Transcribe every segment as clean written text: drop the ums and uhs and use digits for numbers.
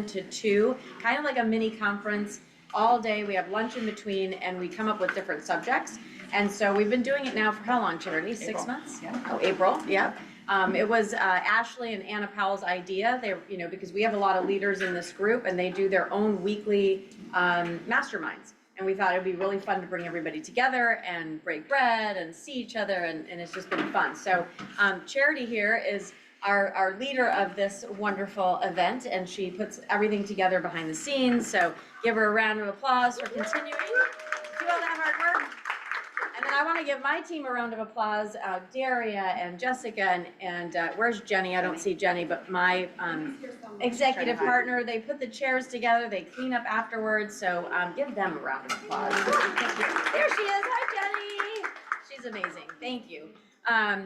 to 2, kind of like a mini conference all day. We have lunch in between, and we come up with different subjects. And so we've been doing it now for how long, Charity? 6 months? Yeah. Oh, April, yeah. It was Ashley and Anna Powell's idea. They, because we have a lot of leaders in this group, and they do their own weekly masterminds. And we thought it'd be really fun to bring everybody together and break bread and see each other, and it's just been fun. So Charity here is our leader of this wonderful event, and she puts everything together behind the scenes. So give her a round of applause for continuing to do all that hard work. And then I want to give my team a round of applause, Daria and Jessica, and where's Jenny? I don't see Jenny, but my executive partner. They put the chairs together, they clean up afterwards, so give them a round of applause. There she is. Hi, Jenny. She's amazing. Thank you.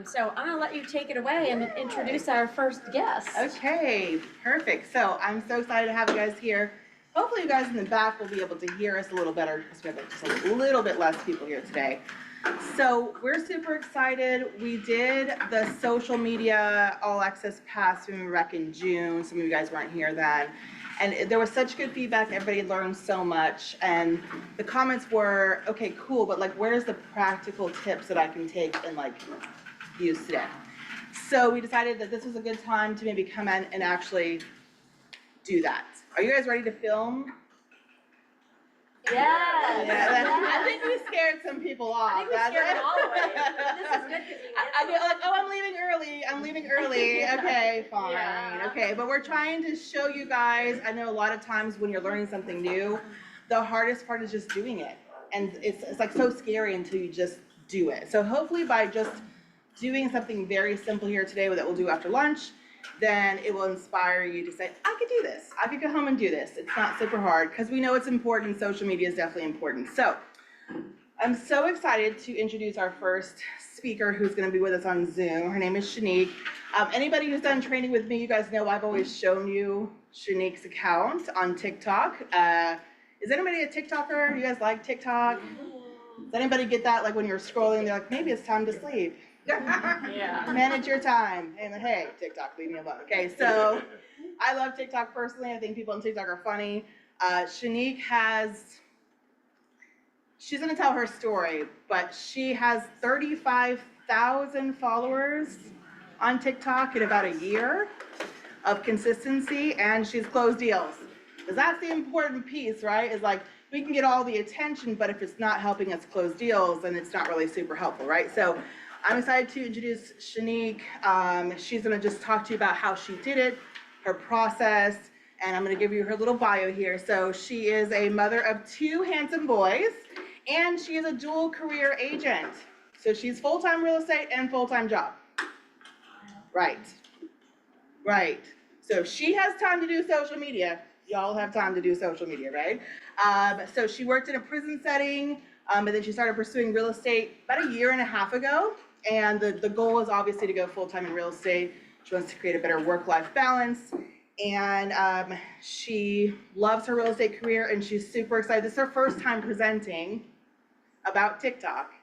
So I'm going to let you take it away and introduce our first guest. Okay, perfect. So I'm so excited to have you guys here. Hopefully you guys in the back will be able to hear us a little better because we have just a little bit less people here today. So we're super excited. We did the social media all access pass when we were back in June. Some of you guys weren't here then. And there was such good feedback. Everybody learned so much. And the comments were, okay, cool, but like, where's the practical tips that I can take and like use today? So we decided that this was a good time to maybe come in and actually do that. Are you guys ready to film? Yes. Yeah, I think we scared some people off. I think we scared them all away. This is good because I feel like, oh, I'm leaving early. Okay, fine. Yeah. Okay, but we're trying to show you guys, I know a lot of times when you're learning something new, the hardest part is just doing it. And it's like so scary until you just do it. So hopefully by just doing something very simple here today that we'll do after lunch, then it will inspire you to say, I could do this. I could go home and do this. It's not super hard because we know it's important. Social media is definitely important. So I'm so excited to introduce our first speaker who's going to be with us on Zoom. Her name is Shanique. Anybody who's done training with me, you guys know I've always shown you Shanique's account on TikTok. Is anybody a TikToker? You guys like TikTok? Does anybody get that, like when you're scrolling, they're like, maybe it's time to sleep? Yeah. Manage your time. And hey, TikTok, leave me alone. Okay, so I love TikTok personally. I think people on TikTok are funny. Shanique she's gonna tell her story, but she has 35,000 followers on TikTok in about a year of consistency, and she's closed deals. Because that's the important piece, right? Is like, we can get all the attention, but if it's not helping us close deals, then it's not really super helpful, right? So I'm excited to introduce Shanique. She's gonna just talk to you about how she did it, her process, and I'm gonna give you her little bio here. So she is a mother of 2 handsome boys, and she is a dual career agent. So she's full-time real estate and full-time job. Right. So if she has time to do social media, y'all have time to do social media, right? So she worked in a prison setting, and then she started pursuing real estate about 1.5 years ago. And the goal is obviously to go full-time in real estate. She wants to create a better work-life balance. And she loves her real estate career, and she's super excited. This is her first time presenting about TikTok.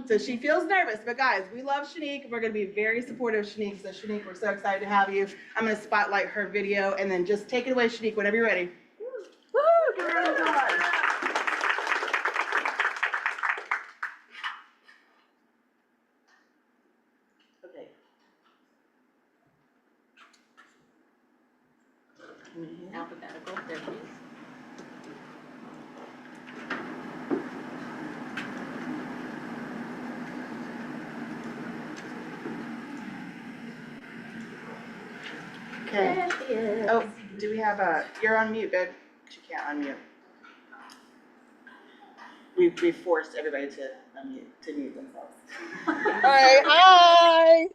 So she feels nervous, but guys, we love Shanique. We're gonna be very supportive of Shanique. So Shanique, we're so excited to have you. I'm gonna spotlight her video, and then just take it away, Shanique, whenever you're ready. Woo! Give her a round of applause. Okay. Alphabetical. There she is. Okay. There she is. Oh, do we have you're on mute, babe. She can't unmute. We forced everybody to unmute, to mute themselves. Hi.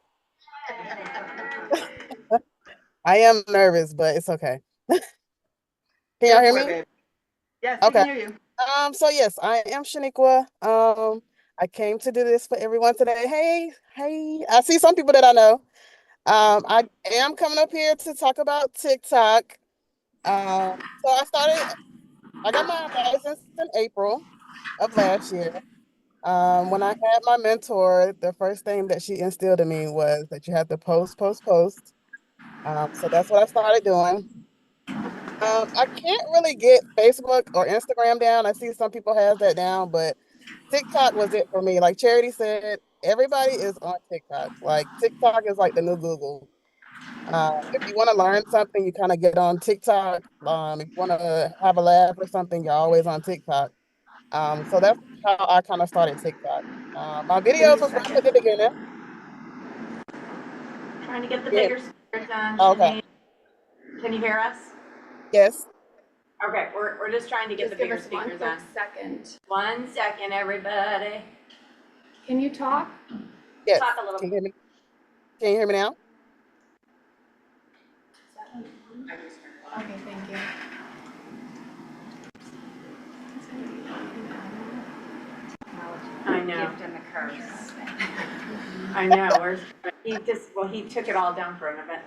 I am nervous, but it's okay. Can y'all hear me? Babe. Yes, Okay. we can hear you. So yes, I am Shaniqua. I came to do this for everyone today. Hey, I see some people that I know. I am coming up here to talk about TikTok. So I got my license in April of last year. When I had my mentor, the first thing that she instilled in me was that you have to post. So that's what I started doing. I can't really get Facebook or Instagram down. I see some people has that down, but TikTok was it for me. Like Charity said, everybody is on TikTok. Like TikTok is like the new Google. If you want to learn something, you kind of get on TikTok. If you want to have a laugh or something, you're always on TikTok. So that's how I kind of started TikTok. My Give me videos a was rough second. at the beginning. Trying to get the Yeah. bigger speakers on, Okay. Shanique. Can you hear us? Yes. Okay, we're just trying to get the bigger speakers on. Second. 1 second, everybody. Can you talk? Yes. Talk a little Can you bit. hear me? Can you hear me now? Okay, thank you. I know. Gift and the curse. I know. He took it all down for an event.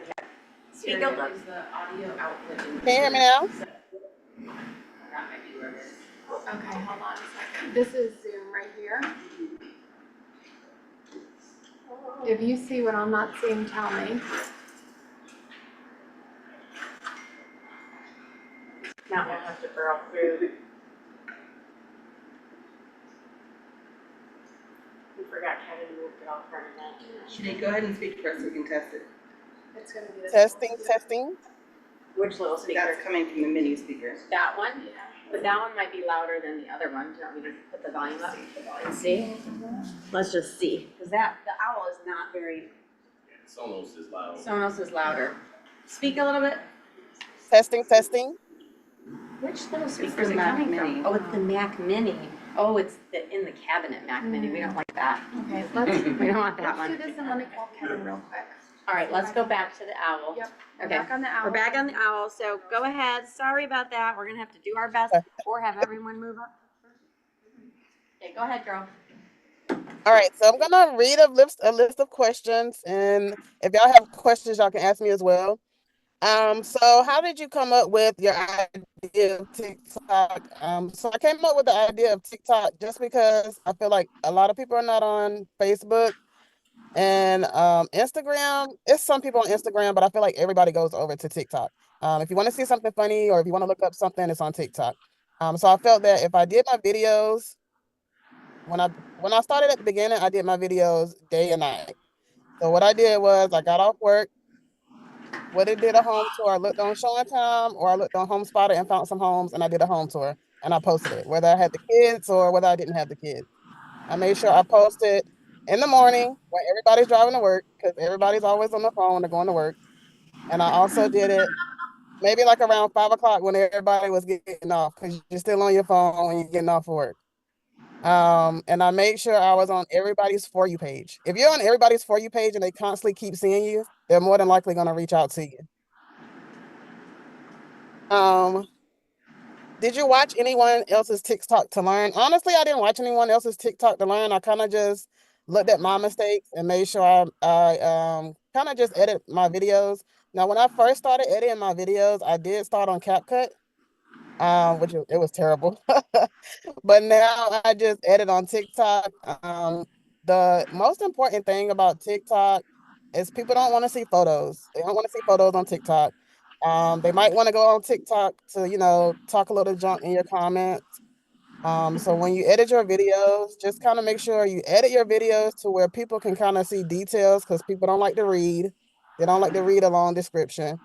Speak a little. the audio output. Can you hear me now? That might be where it is. Okay, hold on a second. This is Zoom right here. If you see what I'm not seeing, tell me. Now we'll have to burrow through. We forgot Kevin moved it all for an event. Shanique, go ahead and speak first so we can test it. It's gonna be the Testing, testing. Which little speaker? That's coming from the menu speaker. That one? Yeah. But that one might be louder than the other one. Do you want me to put the volume up and see? Let's just see, because the owl is not very, Sonos is loud. Sonos is louder. Speak a little bit. Testing, testing. Which little speaker is the it Mac coming Mini. from? Oh, it's the Mac Mini. Oh, it's in the cabinet Mac Mini. We don't like that. Okay, let's, We don't want that let's do one. this and let me call Kevin real quick. All right, let's go back to the owl. Yep. We're Okay. back on the hour. We're back on the owl, so go ahead. Sorry about that. We're gonna have to do our best or have everyone move up. Okay, go ahead, girl. All right, so I'm gonna read a list of questions, and if y'all have questions, y'all can ask me as well. So how did you come up with your idea of TikTok? So I came up with the idea of TikTok just because I feel like a lot of people are not on Facebook and Instagram. It's some people on Instagram, but I feel like everybody goes over to TikTok. If you want to see something funny or if you want to look up something, it's on TikTok. So I felt that if I did my videos when I started at the beginning, I did my videos day and night. So what I did was I got off work, whether it did a home tour, I looked on Showing Time or I looked on Home Spotter and found some homes and I did a home tour and I posted it, whether I had the kids or whether I didn't have the kids. I made sure I posted in the morning when everybody's driving to work because everybody's always on the phone when they're going to work. And I also did it maybe like around 5 o'clock when everybody was getting off because you're still on your phone when you're getting off work. And I made sure I was on everybody's For You page. If you're on everybody's For You page and they constantly keep seeing you, they're more than likely going to reach out to you. Did you watch anyone else's TikTok to learn? Honestly, I didn't watch anyone else's TikTok to learn. I kind of just looked at my mistakes and made sure I kind of just edit my videos. Now, when I first started editing my videos, I did start on CapCut, it was terrible. But now I just edit on TikTok. The most important thing about TikTok is people don't want to see photos. They don't want to see photos on TikTok. They might want to go on TikTok to, talk a little junk in your comments. So when you edit your videos, just kind of make sure you edit your videos to where people can kind of see details because people don't like to read. They don't like to read a long description.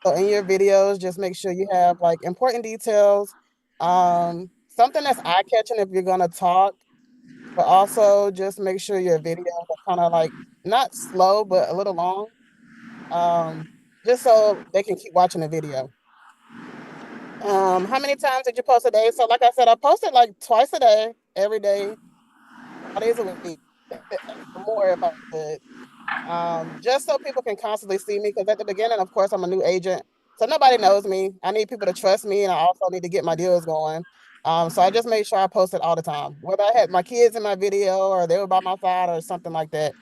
So in your videos, just make sure you have like important details, something that's eye-catching if you're gonna talk, but also just make sure your videos are kind of like not slow, but a little long, um, just so they can keep watching the video. How many times did you post a day? So like I said, I posted like twice a day, every day, 5 days a week, more if I could. Just so people can constantly see me. Because at the beginning, of course, I'm a new agent, so nobody knows me. I need people to trust me, and I also need to get my deals going. So I just made sure I posted all the time, whether I had my kids in my video or they were by my side or something like that.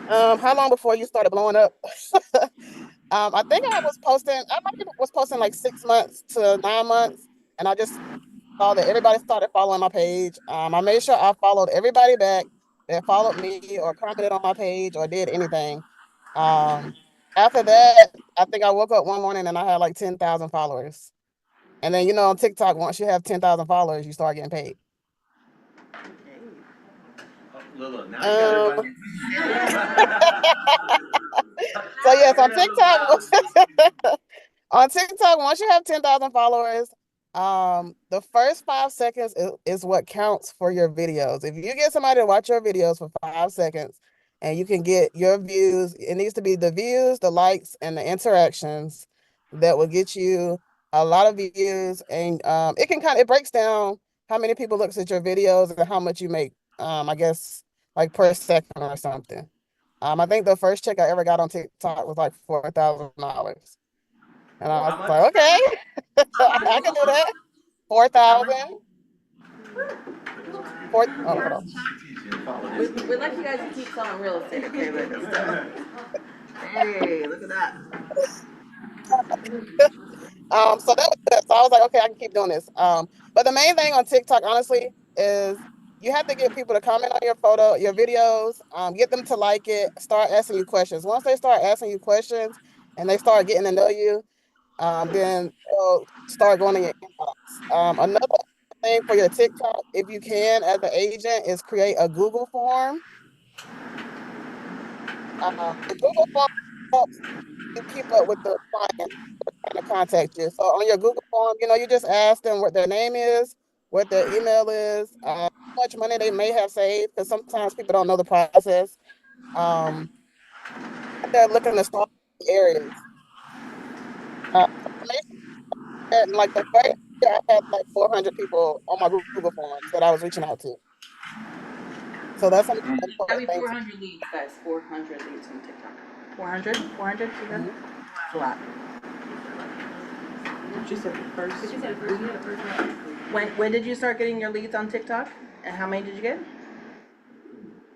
How long before you started blowing up? I think I might have was posting like 6 months to 9 months, and I just saw that everybody started following my page. I made sure I followed everybody back that followed me or commented on my page or did anything. Um, After that, I think I woke up one morning and I had like 10,000 followers. And then, on TikTok, once you have 10,000 followers, you start getting paid. Look, now you got Um, everybody. so yes, on TikTok, on TikTok, once you have 10,000 followers, the first 5 seconds is what counts for your videos. If you get somebody to watch your videos for 5 seconds and you can get your views, it needs to be the views, the likes, and the interactions that will get you a lot of views. And it breaks down how many people looks at your videos and how much you make, I guess, like per second or something. I think the first check I ever got on TikTok was like $4,000. And I was How much? like, okay, I can do that. 4,000. Hold on. We like you guys to keep selling real estate, okay, but hey, look at that. So that was good. So I was like, okay, I can keep doing this. But the main thing on TikTok, honestly, is you have to get people to comment on your photo, your videos, get them to like it, start asking you questions. Once they start asking you questions and they start getting to know you, then they'll start going to your inbox. Another thing for your TikTok, if you can, as an agent, is create a Google form. The Google form helps you keep up with the client trying to contact you. So on your Google form, you just ask them what their name is, what their email is, how much money they may have saved, because sometimes people don't know the process. Um, they're looking to start areas. Information and like the first year, I had like 400 people on my Google forms that I was reaching out to. So that's an important thing. 400 leads, guys. 400 leads on TikTok. 400? 400? Mhm. That's a lot. She said first. When did you start getting your leads on TikTok? And how many did you get?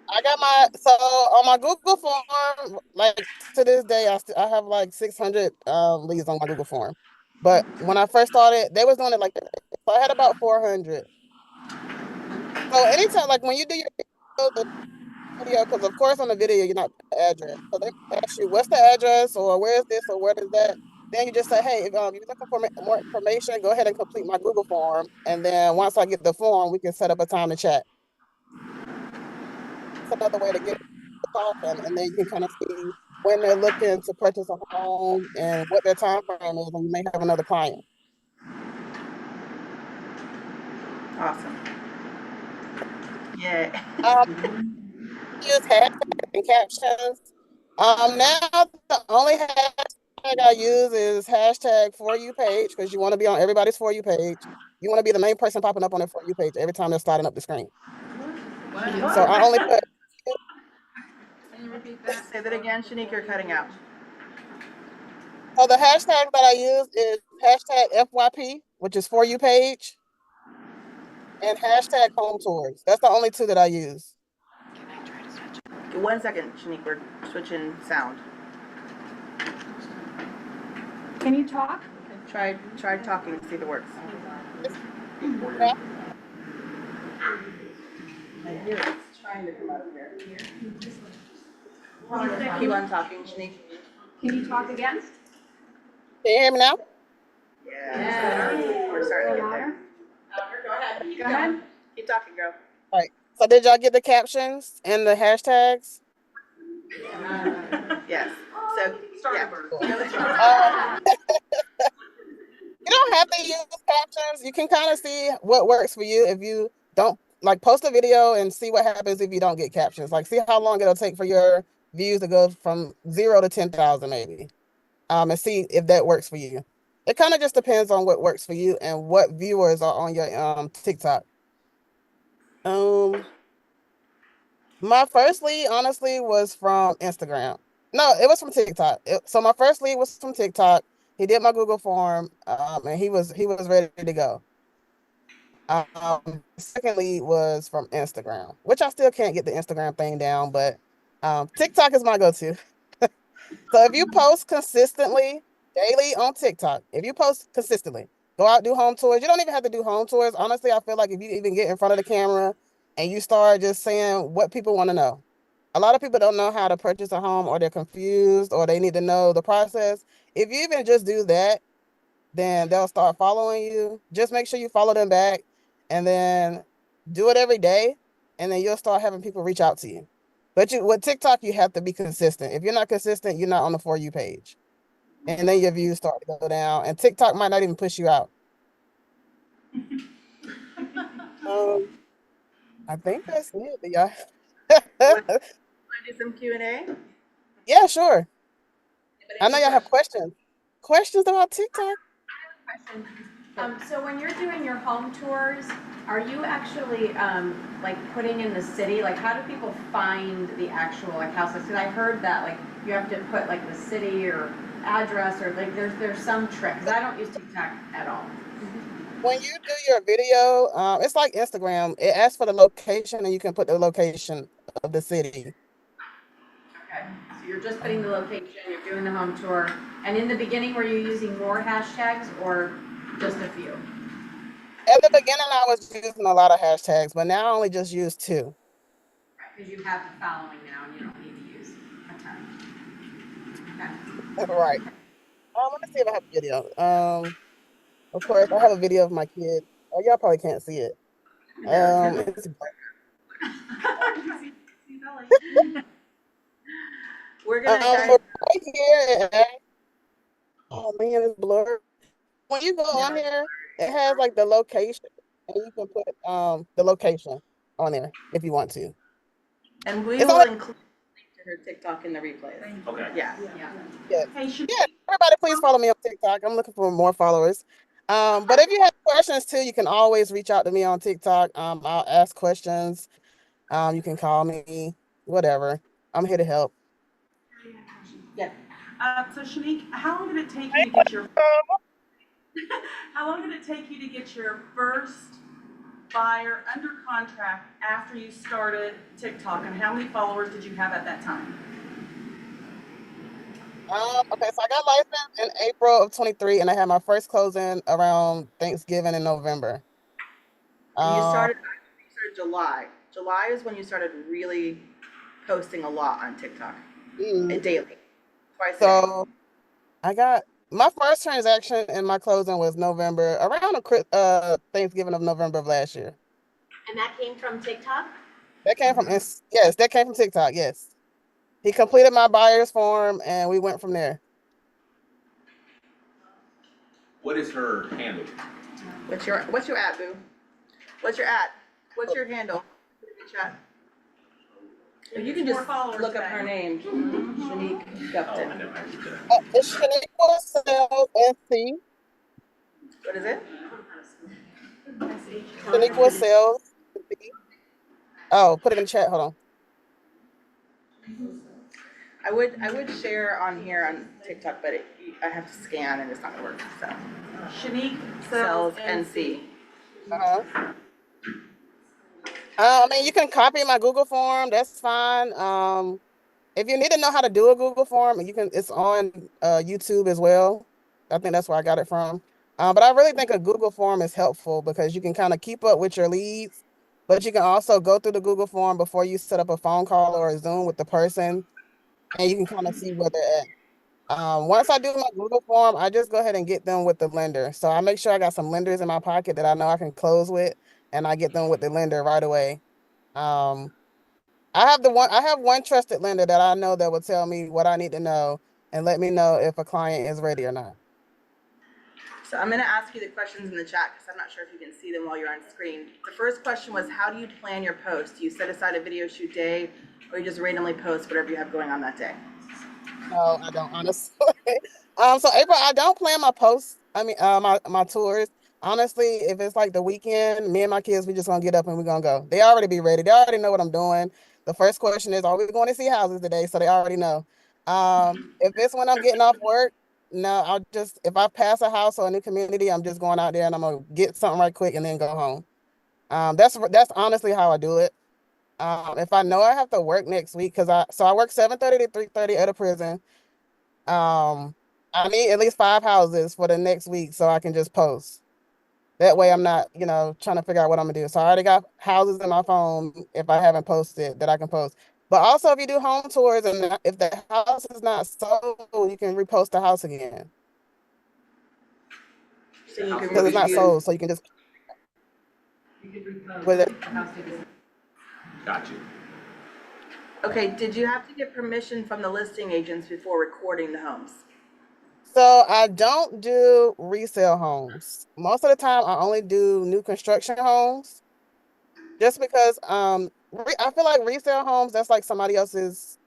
I got so on my Google form, like to this day, I have like 600 leads on my Google form. But when I first started, they was doing it like that. So I had about 400. So anytime, like when you do your video, because of course on the video you're not putting the address. So they ask you what's the address or where is this or where is that. Then you just say, hey, if you're looking for more information, go ahead and complete my Google form. And then once I get the form, we can set up a time to chat. It's another way to get talking, and then you can kind of see when they're looking to purchase a home and what their time frame is, and you may have another client. Awesome. Yeah. Use hashtags and captions. Now the only hashtag I use is hashtag for you page because you want to be on everybody's for you page. You want to be the main person popping up on their for you page every time they're starting up the screen. So I only put. Can you repeat that? Say that again, Shanique, you're cutting out. So the hashtag that I use is hashtag FYP, which is for you page, and hashtag home tours. That's the only two that I use. 1 second, Shanique, we're switching sound. Can you talk? Try talking and see if it works. I hear it's trying to come out of here. Keep on talking, Shanique. Can you talk again? Can you hear me now? Yeah. We're starting to get there. Go ahead. Go ahead. Keep talking, girl. All right. So did y'all get the captions and the hashtags? Yes. So, yeah. You don't have to use captions. You can kind of see what works for you if you don't like post a video and see what happens if you don't get captions. Like see how long it'll take for your views to go from 0 to 10,000 maybe. And see if that works for you. It kind of just depends on what works for you and what viewers are on your TikTok. My first lead honestly was from Instagram. No, it was from TikTok. So my first lead was from TikTok. He did my Google form, and he was ready to go. Second lead was from Instagram, which I still can't get the Instagram thing down, but TikTok is my go-to. So if you post consistently daily on TikTok, if you post consistently, go out, do home tours. You don't even have to do home tours. Honestly, I feel like if you even get in front of the camera and you start just saying what people want to know, A lot of people don't know how to purchase a home, or they're confused, or they need to know the process. If you even just do that, then they'll start following you. Just make sure you follow them back, and then do it every day, and then you'll start having people reach out to you. But with TikTok, you have to be consistent. If you're not consistent, you're not on the For You page, and then your views start to go down, and TikTok might not even push you out. Um, I think that's it. Yeah. Want to do some Q&A? Yeah, sure. Anybody I know any y'all have questions? questions about TikTok. Question. So when you're doing your home tours, are you actually, like putting in the city? Like, how do people find the actual like houses? Because I heard that like you have to put like the city or address, or like there's some trick. Because I don't use TikTok at all. When you do your video, it's like Instagram. It asks for the location, and you can put the location of the city. Okay. So you're just putting the location, you're doing the home tour, and in the beginning, were you using more hashtags or just a few? At the beginning, I was using a lot of hashtags, but now I only just use two. Because you have the following now, and you don't need to use a ton. Okay. Right. Let me see if I have a video. Of course, I have a video of my kid. Oh, y'all probably can't see it. It's We're gonna, guys. right here. Oh man, it's blurred. When you go on there, it has like the location, and you can put the location on there if you want to. And we It's will only include a link to her TikTok in the replays. Okay. Yeah. Yeah. yeah. Hey, Shanique, Yeah, everybody please follow me on TikTok. I'm looking for more followers. But if you have questions too, you can always reach out to me on TikTok. I'll ask questions. You can call me, whatever. I'm here to help. Yeah. so Shanique, how long did it take you to get your how long did it take you to get your first buyer under contract after you started TikTok, and how many followers did you have at that time? Okay, so I got licensed in April of 23, and I had my first closing around Thanksgiving in November. And you Um, started July. July is when you started really posting a lot on TikTok. Daily. Twice a day. so I got my first transaction and my closing was November, around the Thanksgiving of November of last year. And that came from TikTok? That came from yes, that came from TikTok. Yes, he completed my buyer's form, and we went from there. What is her handle? What's your at, boo? What's your at? What's your handle? Put it in the chat. If you can More just followers look up back. her name, Shanique Oh, I Gupton. know. I did that. It's Shanique Sales NC. What is it? Shanique Sales NC. Oh, put it in the chat. Hold on. I would share on here on TikTok, but I have to scan and it's not gonna work. So Shanique Cells Sells NC. Uh-huh. I mean, you can copy my Google form. That's fine. If you need to know how to do a Google form, you can. It's on YouTube as well. I think that's where I got it from. But I really think a Google form is helpful because you can kind of keep up with your leads, but you can also go through the Google form before you set up a phone call or a Zoom with the person, and you can kind of see where they're at. Once I do my Google form, I just go ahead and get them with the lender. So I make sure I got some lenders in my pocket that I know I can close with, and I get them with the lender right away. Um, I have one trusted lender that I know that will tell me what I need to know and let me know if a client is ready or not. So I'm gonna ask you the questions in the chat because I'm not sure if you can see them while you're on screen. The first question was, how do you plan your post? Do you set aside a video shoot day, or you just randomly post whatever you have going on that day? No, I don't, honestly. So April, I don't plan my posts. I mean, my tours. Honestly, if it's like the weekend, me and my kids, we just gonna get up and we're gonna go. They already be ready. They already know what I'm doing. The first question is, are we going to see houses today? So they already know. If it's when I'm getting off work, no, if I pass a house or a new community, I'm just going out there and I'm gonna get something right quick and then go home. That's honestly how I do it. If I know I have to work next week, I work 7:30 to 3:30 at a prison. I need at least 5 houses for the next week so I can just post. That way I'm not, trying to figure out what I'm gonna do. So I already got houses in my phone if I haven't posted that I can post. But also, if you do home tours and if the house is not sold, you can repost the house again So you can because it's not review. sold. So you can just with it. Got you. Okay, did you have to get permission from the listing agents before recording the homes? So I don't do resale homes. Most of the time, I only do new construction homes, just because I feel like resale homes that's like somebody else's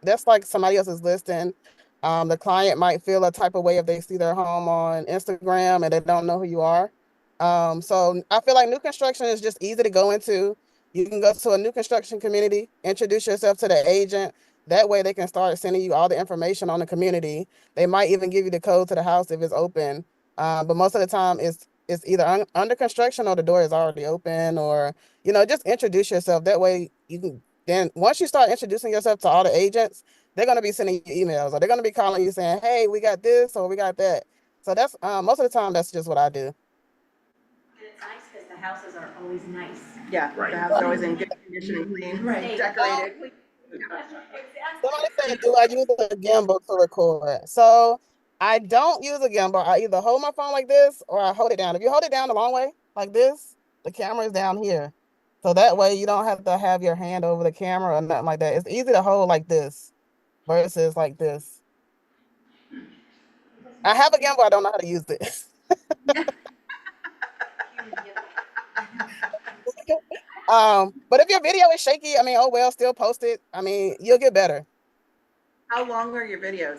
listing. The client might feel a type of way if they see their home on Instagram and they don't know who you are. So I feel like new construction is just easy to go into. You can go to a new construction community, introduce yourself to the agent. That way they can start sending you all the information on the community. They might even give you the code to the house if it's open. But most of the time it's either under construction or the door is already open, or just introduce yourself. That way you can then once you start introducing yourself to all the agents, they're going to be sending you emails, or they're going to be calling you saying, hey, we got this or we got that. So that's most of the time, that's just what I do. And it's nice because the houses are always nice. Yeah, Right. the house is always in good condition and clean, Right. decorated. Somebody said, do I use a gimbal to record? So I don't use a gimbal. I either hold my phone like this or I hold it down. If you hold it down the long way, like this, the camera is down here. So that way you don't have to have your hand over the camera or nothing like that. It's easy to hold like this versus like this. I have a gimbal, I don't know how to use it. But if your video is shaky, I mean, oh well, still post it. I mean, you'll get better. How long are your videos?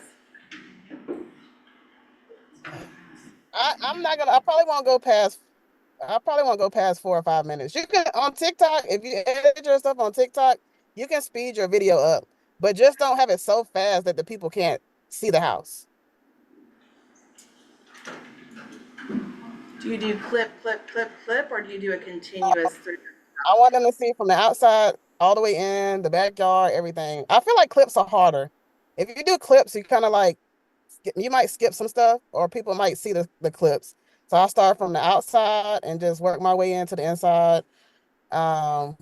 I'm not gonna. I probably won't go past 4 or 5 minutes. You can on TikTok, if you edit your stuff on TikTok, you can speed your video up, but just don't have it so fast that the people can't see the house. Do you do clip, or do you do a continuous through? I want them to see from the outside all the way in the backyard, everything. I feel like clips are harder. If you do clips, you kind of like you might skip some stuff, or people might see the clips. So I start from the outside and just work my way into the inside. Um,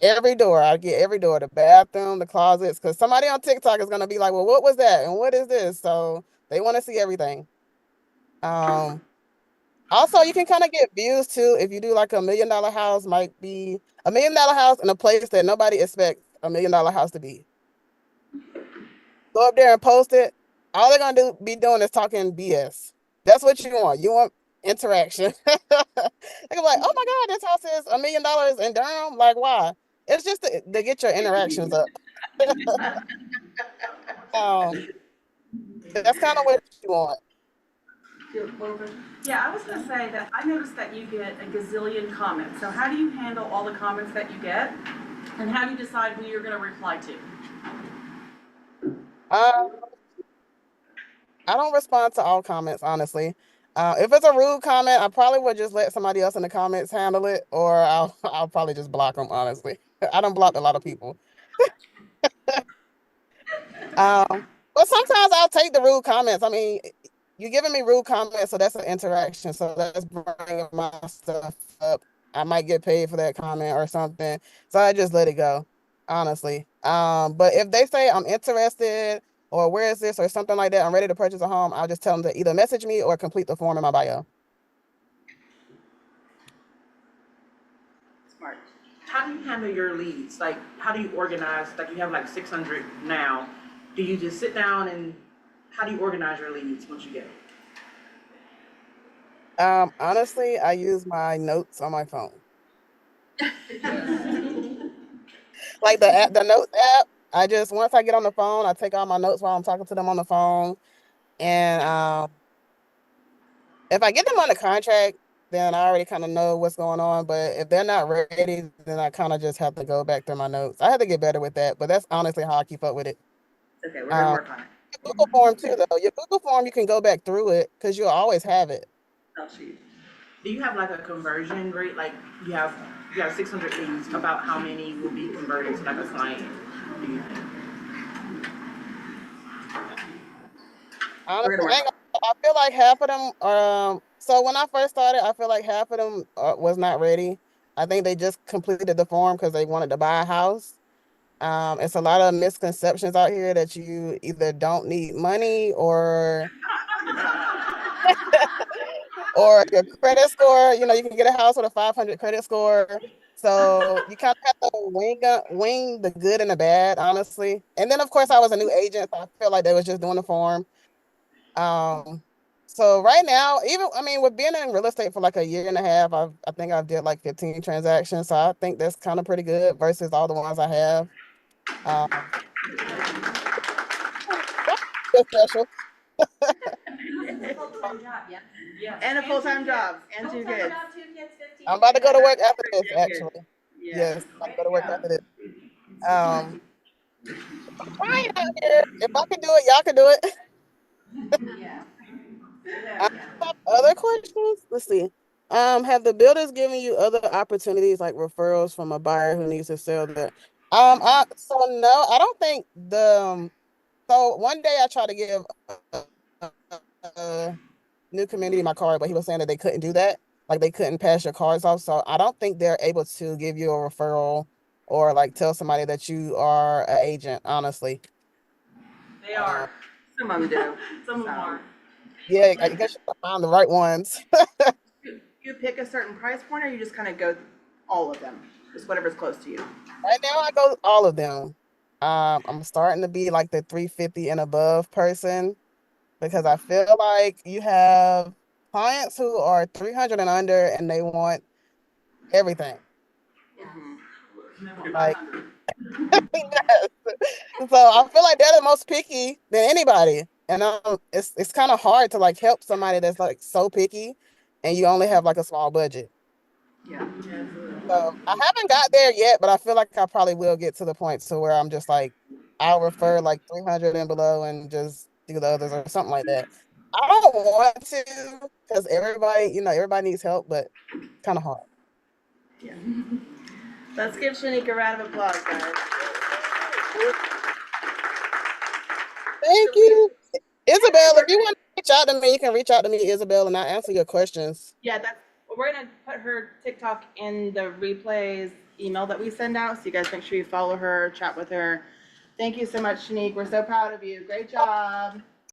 every door, I get every door, the bathroom, the closets, because somebody on TikTok is gonna be like, well, what was that? And what is this? So they want to see everything. Um, Also, you can kind of get views too. If you do like $1 million house, might be $1 million house in a place that nobody expects $1 million house to be. Go up there and post it. All they're gonna be doing is talking BS. That's what you want. You want interaction. They can be like, oh my God, this house is $1 million in Durham. Like, why? It's just to get your interactions up. Um, that's kind of what you want. Yeah, I was gonna say that I noticed that you get a gazillion comments. So how do you handle all the comments that you get? And how do you decide who you're gonna reply to? Um, I don't respond to all comments, honestly. If it's a rude comment, I probably would just let somebody else in the comments handle it, or I'll probably just block them, honestly. I don't block a lot of people. But sometimes I'll take the rude comments. I mean, you're giving me rude comments, so that's an interaction. So that's bringing my stuff up. I might get paid for that comment or something. So I just let it go, honestly. But if they say I'm interested or where is this or something like that, I'm ready to purchase a home, I'll just tell them to either message me or complete the form in my bio. Smart. How do you handle your leads? Like, how do you organize? Like, you have like 600 now. Do you just sit down and how do you organize your leads once you get them? Honestly, I use my notes on my phone. Like the notes app. Once I get on the phone, I take all my notes while I'm talking to them on the phone. And if I get them on the contract, then I already kind of know what's going on. But if they're not ready, then I kind of just have to go back through my notes. I have to get better with that, but that's honestly how I keep up with it. Okay, we're gonna Um, work on it. Google form too, though. Your Google form, you can go back through it because you'll always have it. Oh, shoot. Do you have like a conversion rate? Like, you have 600 leads. About how many will be converted to like a client? Do you think? Honestly, We're gonna work. I feel like half of them. So when I first started, I feel like half of them was not ready. I think they just completed the form because they wanted to buy a house. It's a lot of misconceptions out here that you either don't need money or your credit score. You know, you can get a house with a 500 credit score. So you kind of have to wing the good and the bad, honestly. And then of course I was a new agent, so I feel like they was just doing the form. Um, so right now, with being in real estate for like a year and a half, I think I've did like 15 transactions. So I think that's kind of pretty good versus all the ones I have. Um, that's special. Full-time job, yeah. Yes. And a full-time job, and 2 Full-time kids. job, 2 kids, 15. I'm about to go to work after this, Good. actually. Yeah. Yes, I'm about to go to work after this. Um, Trying out here. If I can do it, y'all can do it. Yeah. I have other questions. Let's see. Have the builders given you other opportunities like referrals from a buyer who needs to sell their so no, I don't think so one day I tried to give a new community my card, but he was saying that they couldn't do that. Like they couldn't pass your cards off. So I don't think they're able to give you a referral or like tell somebody that you are an agent, honestly. They are. Some of them do. Some of them are. Yeah, I guess you gotta find the right ones. You pick a certain price point, or you just kind of go all of them, just whatever's close to you. Right now, I go all of them. I'm starting to be like the 350 and above person because I feel like you have clients who are 300 and under and they want everything. Like, yes. So I feel like they're the most picky than anybody. And it's kind of hard to like help somebody that's like so picky and you only have like a small budget. Yeah. So I haven't got there yet, but I feel like I probably will get to the point to where I'm just like, I'll refer like 300 and below and just do the others or something like that. I don't want to because everybody needs help, but kind of hard. Let's give Shanique a round of applause, guys. Thank you. Isabel, if you want to reach out to me, you can reach out to me, Isabel, and I'll answer your questions. Yeah, we're gonna put her TikTok in the replays email that we send out, so you guys make sure you follow her, chat with her. Thank you so much, Shanique. We're so proud of you. Great job.